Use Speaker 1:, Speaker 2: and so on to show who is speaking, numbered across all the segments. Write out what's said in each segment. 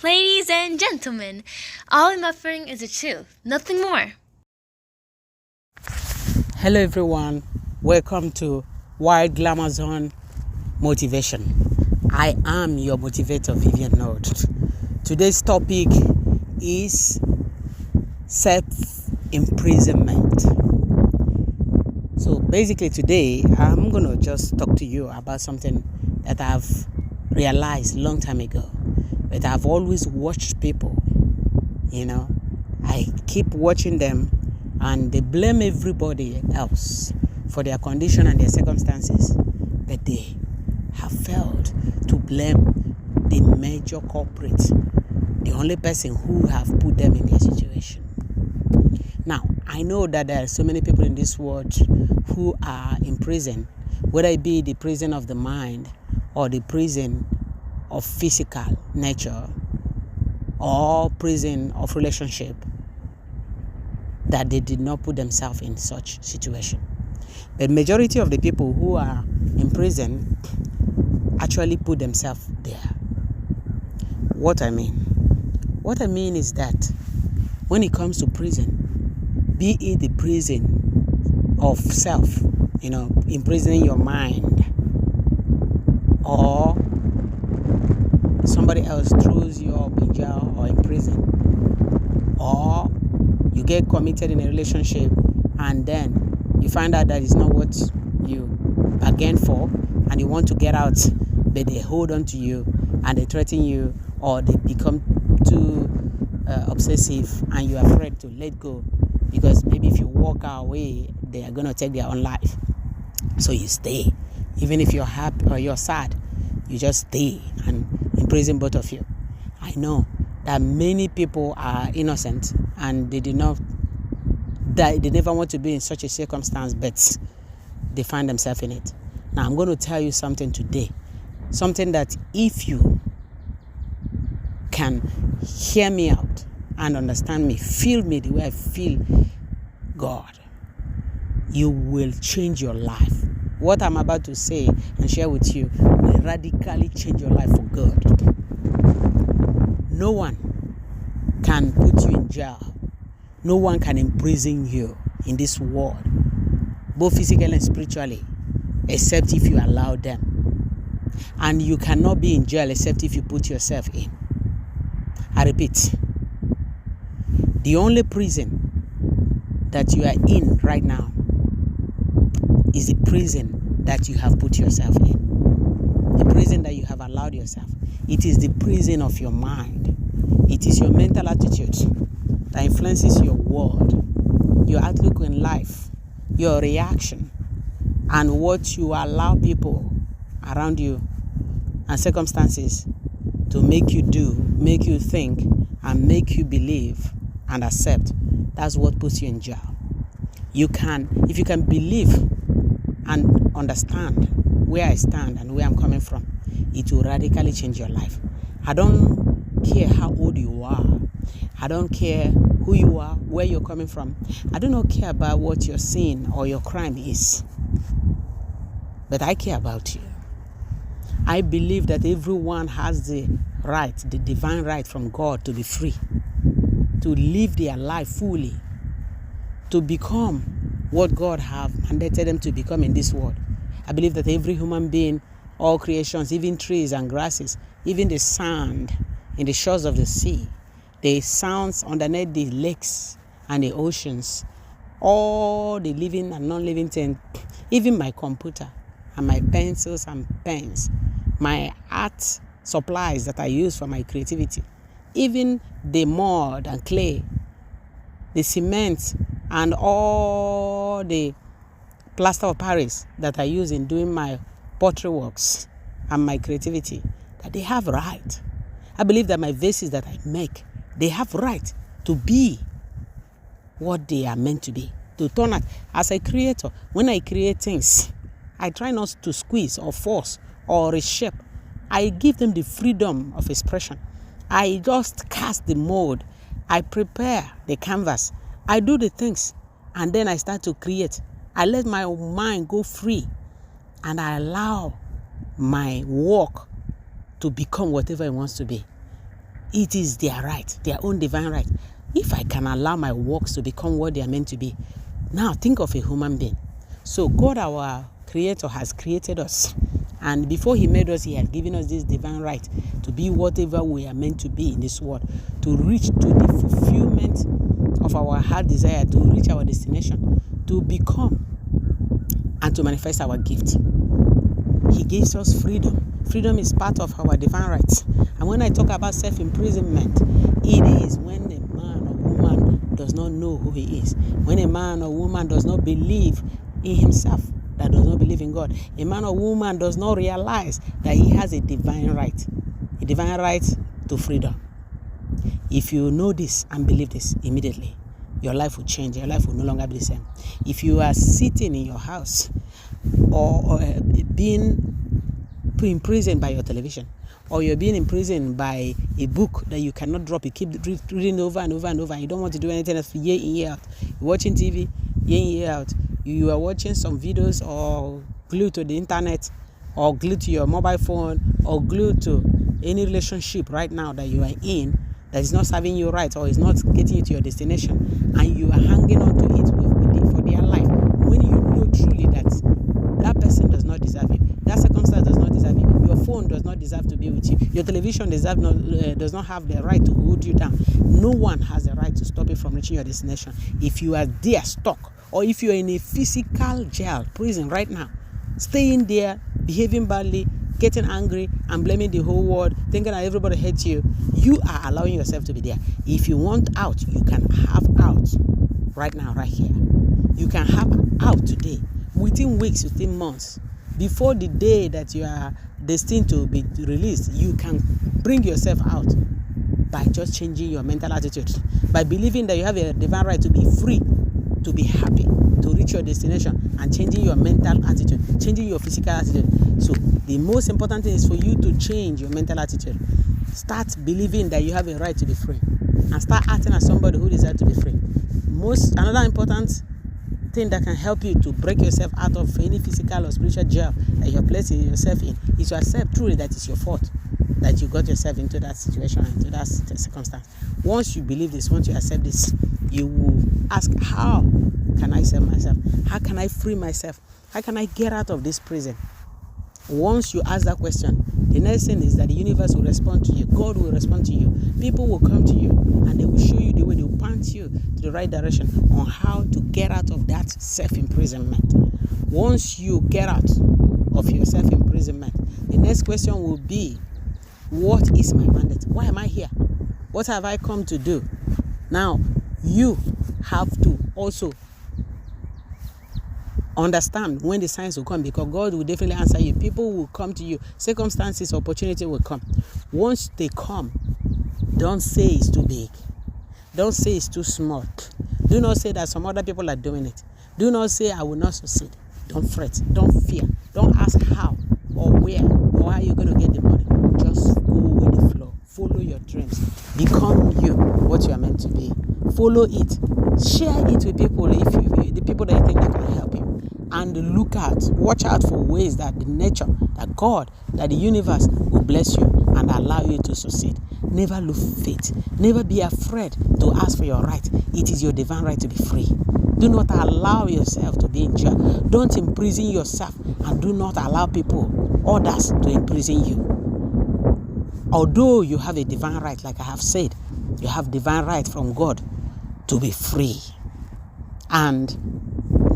Speaker 1: Ladies and gentlemen, all I'm offering is the truth, nothing more.
Speaker 2: Hello everyone, welcome to Wild Glamour Zone Motivation. I am your Motivator Vivian NAUD. Today's topic is self-imprisonment. So basically today I'm going to just talk to you about something that I've realized a long time ago. But I've always watched people, I keep watching them and they blame everybody else for their condition and their circumstances. But they have failed to blame the major culprit, the only person who have put them in their situation. Now, I know that there are so many people in this world who are in prison, whether it be the prison of the mind or the prison of physical nature or prison of relationship, that they did not put themselves in such situation. The majority of the people who are in prison actually put themselves there. What I mean is that when it comes to prison, be it the prison of self, imprisoning your mind, or somebody else throws you up in jail or in prison, or you get committed in a relationship and then you find out that it's not what you bargained for and you want to get out, but they hold on to you and they threaten you, or they become too obsessive and you're afraid to let go because maybe if you walk away they are going to take their own life. So you stay, even if you're happy or you're sad, you just stay and imprison both of you. I know that many people are innocent and they never want to be in such a circumstance, but they find themselves in it. Now I'm going to tell you something today, something that if you can hear me out and understand me, feel me the way I feel God, you will change your life. What I'm about to say and share with you will radically change your life for good. No one can put you in jail. No one can imprison you in this world, both physically and spiritually, except if you allow them. And you cannot be in jail except if you put yourself in. I repeat, the only prison that you are in right now is the prison that you have put yourself in. The prison that you have allowed yourself. It is the prison of your mind. It is your mental attitude that influences your world, your outlook in life, your reaction, and what you allow people around you and circumstances to make you do, make you think, and make you believe and accept. That's what puts you in jail. If you can believe and understand where I stand and where I'm coming from, it will radically change your life. I don't care how old you are. I don't care who you are, where you're coming from. I do not care about what your sin or your crime is. But I care about you. I believe that everyone has the right, the divine right from God to be free, to live their life fully, to become what God have mandated them to become in this world. I believe that every human being, all creations, even trees and grasses, even the sand in the shores of the sea, the sounds underneath the lakes and the oceans, all the living and non-living things, even my computer and my pencils and pens, my art supplies that I use for my creativity, even the mud and clay, the cement and all the plaster of Paris that I use in doing my pottery works and my creativity, that they have right. I believe that my vases that I make, they have right to be what they are meant to be, to turn out. As a creator, when I create things, I try not to squeeze or force or reshape. I give them the freedom of expression. I just cast the mold. I prepare the canvas. I do the things, and then I start to create. I let my mind go free, and I allow my work to become whatever it wants to be. It is their right, their own divine right. If I can allow my works to become what they are meant to be, now think of a human being. So God, our Creator, has created us. And before He made us, He had given us this divine right to be whatever we are meant to be in this world, to reach to the fulfillment of our heart desire, to reach our destination, to become and to manifest our gift. He gives us freedom. Freedom is part of our divine rights. And when I talk about self-imprisonment, it is when a man or woman does not know who he is. When a man or woman does not believe in himself, that does not believe in God. A man or woman does not realize that he has a divine right to freedom. If you know this and believe this immediately, your life will change. Your life will no longer be the same. If you are sitting in your house or being imprisoned by your television, or you're being imprisoned by a book that you cannot drop, you keep reading over and over and over, and you don't want to do anything else year in, year out. You're watching TV year in, year out. You are watching some videos or glued to the internet or glued to your mobile phone or glued to any relationship right now that you are in that is not serving you right or is not getting you to your destination, and you are hanging on to it for their life, when you know truly that that person does not deserve you, that circumstance does not deserve you, your phone does not deserve to be with you, your television does not have the right to hold you down. No one has the right to stop you from reaching your destination. If you are there stuck, or if you are in a physical jail, prison right now, staying there, behaving badly, getting angry and blaming the whole world, thinking that everybody hates you, you are allowing yourself to be there. If you want out, you can have out right now, right here. You can have out today, within weeks, within months. Before the day that you are destined to be released, you can bring yourself out by just changing your mental attitude, by believing that you have a divine right to be free, to be happy, to reach your destination, and changing your mental attitude, changing your physical attitude. So the most important thing is for you to change your mental attitude. Start believing that you have a right to be free, and start acting as somebody who desires to be free. Another important thing that can help you to break yourself out of any physical or spiritual jail that you're placing yourself in is to accept truly that it's your fault that you got yourself into that situation, into that circumstance. Once you believe this, once you accept this, you will ask, how can I save myself? How can I free myself? How can I get out of this prison? Once you ask that question, the next thing is that the universe will respond to you. God will respond to you. People will come to you and they will show you the way, they will point you to the right direction on how to get out of that self-imprisonment. Once you get out of your self-imprisonment, the next question will be, what is my mandate? Why am I here? What have I come to do? Now, you have to also understand when the signs will come, because God will definitely answer you. People will come to you. Circumstances, opportunity will come. Once they come, don't say it's too big. Don't say it's too small. Do not say that some other people are doing it. Do not say I will not succeed. Don't fret. Don't fear. Don't ask how or where or how you're going to get the money. Just go with the flow. Follow your dreams. Become you, what you are meant to be. Follow it. Share it with people, the people that you think that can help you. And watch out for ways that the nature, that God, that the universe will bless you and allow you to succeed. Never lose faith. Never be afraid to ask for your right. It is your divine right to be free. Do not allow yourself to be in jail. Don't imprison yourself, and do not allow others to imprison you. Although you have a divine right, like I have said, you have divine right from God to be free and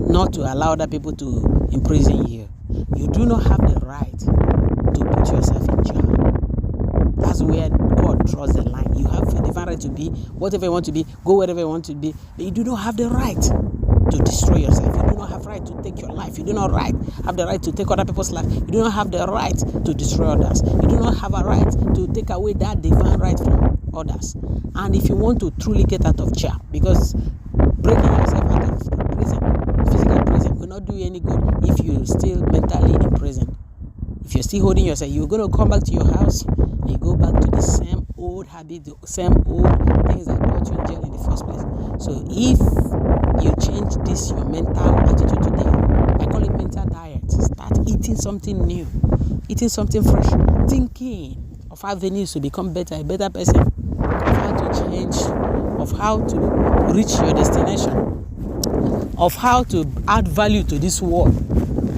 Speaker 2: not to allow other people to imprison you. You do not have the right to put yourself in jail. That's where God draws the line. You have a divine right to be whatever you want to be, go wherever you want to be, but you do not have the right to destroy yourself. You do not have the right to take your life. You do not have the right to take other people's life. You do not have the right to destroy others. You do not have a right to take away that divine right from others. And if you want to truly get out of jail, because breaking yourself out of prison, physical prison, will not do you any good if you're still mentally in prison. If you're still holding yourself, you're going to come back to your house and you go back to the same old habit, the same old things that brought you in jail in the first place. So if you change your mental attitude today, I call it mental diet. Start eating something new, eating something fresh, thinking of avenues to become better, a better person, of how to change, of how to reach your destination, of how to add value to this world,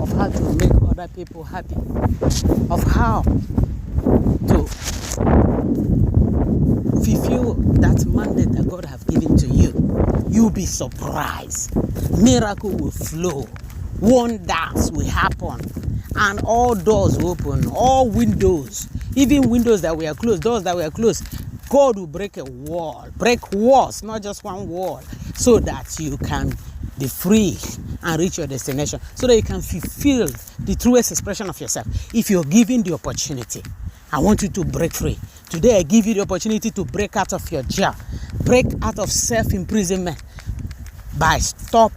Speaker 2: of how to make other people happy, of how to fulfill that mandate that God have given to you. You'll be surprised. Miracle will flow. Wonders will happen. And all doors will open. All windows. Even windows that were closed, doors that were closed. God will break a wall. Break walls, not just one wall. So that you can be free and reach your destination. So that you can fulfill the truest expression of yourself. If you're given the opportunity, I want you to break free. Today I give you the opportunity to break out of your jail. Break out of self-imprisonment by stop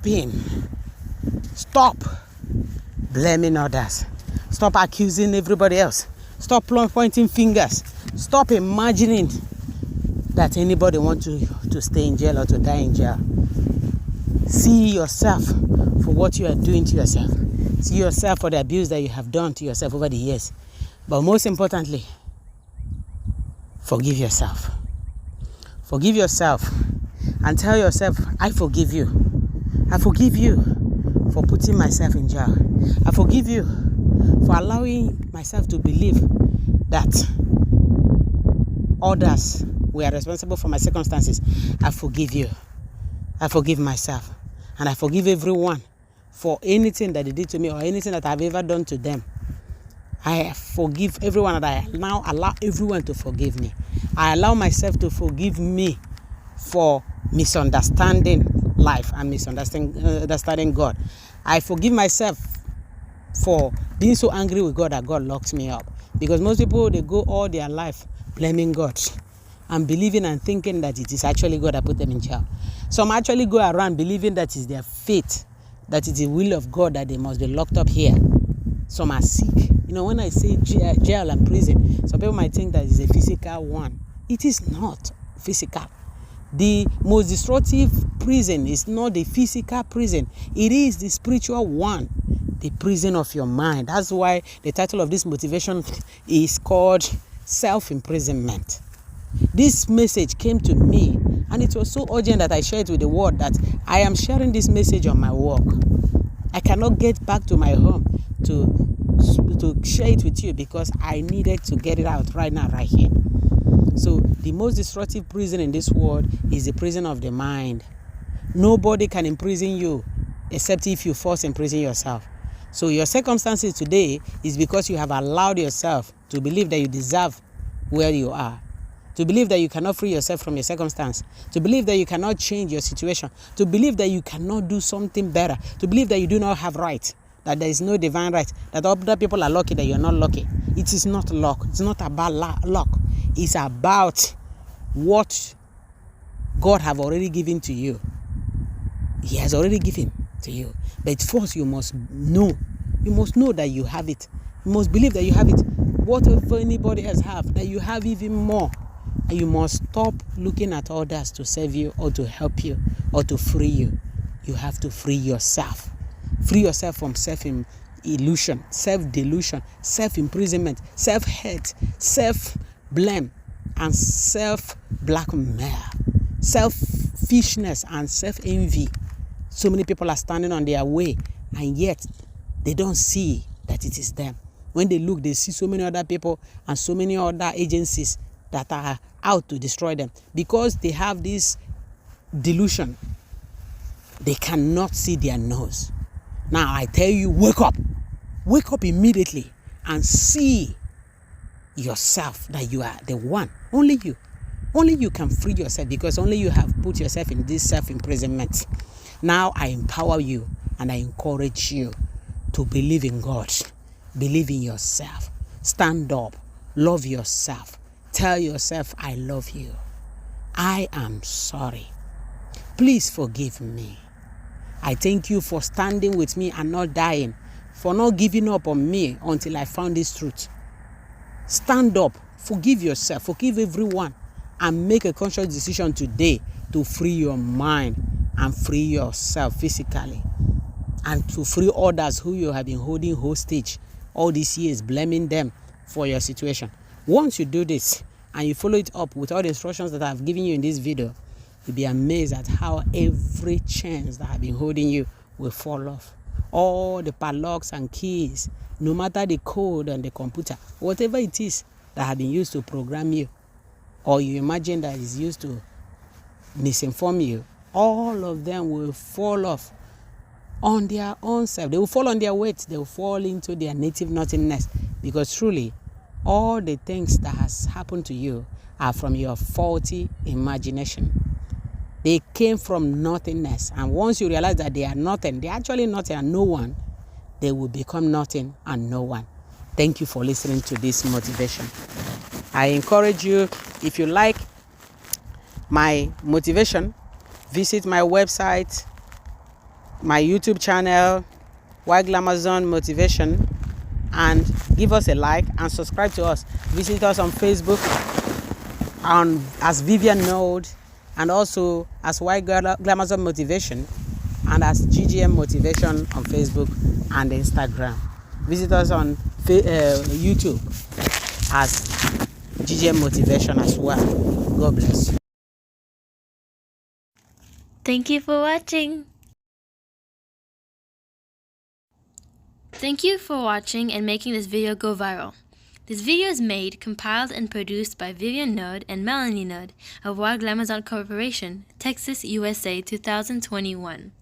Speaker 2: blaming others. Stop accusing everybody else. Stop pointing fingers. Stop imagining that anybody wants to stay in jail or to die in jail. See yourself for what you are doing to yourself. See yourself for the abuse that you have done to yourself over the years. But most importantly, forgive yourself. Forgive yourself and tell yourself, I forgive you. I forgive you for putting myself in jail. I forgive you for allowing myself to believe that others were responsible for my circumstances. I forgive you. I forgive myself. And I forgive everyone for anything that they did to me or anything that I've ever done to them. I forgive everyone, and I now allow everyone to forgive me. I allow myself to forgive me for misunderstanding life and misunderstanding God. I forgive myself for being so angry with God that God locked me up. Because most people, they go all their life blaming God and believing and thinking that it is actually God that put them in jail. Some actually go around believing that it's their fate, that it's the will of God that they must be locked up here. Some are sick. You know, when I say jail and prison, some people might think that it's a physical one. It is not physical. The most destructive prison is not the physical prison. It is the spiritual one, the prison of your mind. That's why the title of this motivation is called Self-Imprisonment. This message came to me, and it was so urgent that I shared it with the world that I am sharing this message on my walk. I cannot get back to my home to share it with you because I needed to get it out right now, right here. So the most destructive prison in this world is the prison of the mind. Nobody can imprison you except if you force imprison yourself. So your circumstances today is because you have allowed yourself to believe that you deserve where you are, to believe that you cannot free yourself from your circumstance, to believe that you cannot change your situation, to believe that you cannot do something better, to believe that you do not have right, that there is no divine right, that other people are lucky, that you are not lucky. It is not luck. It's not about luck. It's about what God have already given to you. He has already given to you. But first you must know. You must know that you have it. You must believe that you have it. Whatever anybody else have, that you have even more. And you must stop looking at others to save you or to help you or to free you. You have to free yourself. Free yourself from self-illusion, self-delusion, self-imprisonment, self-hate, self-blame, and self-blackmail, selfishness, and self-envy. So many people are standing on their way, and yet they don't see that it is them. When they look, they see so many other people and so many other agencies that are out to destroy them. Because they have this delusion, they cannot see their nose. Now I tell you, wake up. Wake up immediately and see yourself that you are the one. Only you. Only you can free yourself, because only you have put yourself in this self-imprisonment. Now I empower you and I encourage you to believe in God. Believe in yourself. Stand up. Love yourself. Tell yourself, I love you. I am sorry. Please forgive me. I thank you for standing with me and not dying, for not giving up on me until I found this truth. Stand up, forgive yourself, forgive everyone, and make a conscious decision today to free your mind and free yourself physically, and to free others who you have been holding hostage all these years, blaming them for your situation. Once you do this and you follow it up with all the instructions that I've given you in this video, you'll be amazed at how every chains that have been holding you will fall off. All the padlocks and keys, no matter the code on the computer, whatever it is that have been used to program you, or you imagine that is used to misinform you, all of them will fall off on their own self. They will fall on their weight. They will fall into their native nothingness, because truly all the things that has happened to you are from your faulty imagination. They came from nothingness, and once you realize that they are nothing, they're actually nothing and no one, they will become nothing and no one. Thank you for listening to this motivation. I encourage you, if you like my motivation, visit my website, my YouTube channel, Why Glamazon Motivation, and give us a like and subscribe to us. Visit us on Facebook as Vivian NAUD, and also as Why Glamazon Motivation, and as GGM Motivation on Facebook and Instagram. Visit us on YouTube as GGM Motivation as well. God bless you.
Speaker 1: Thank you for watching. Thank you for watching and making this video go viral. This video is made, compiled, and produced by Vivian NAUD and Melanie NAUD of Why Glamazon Corporation, Texas, USA 2021.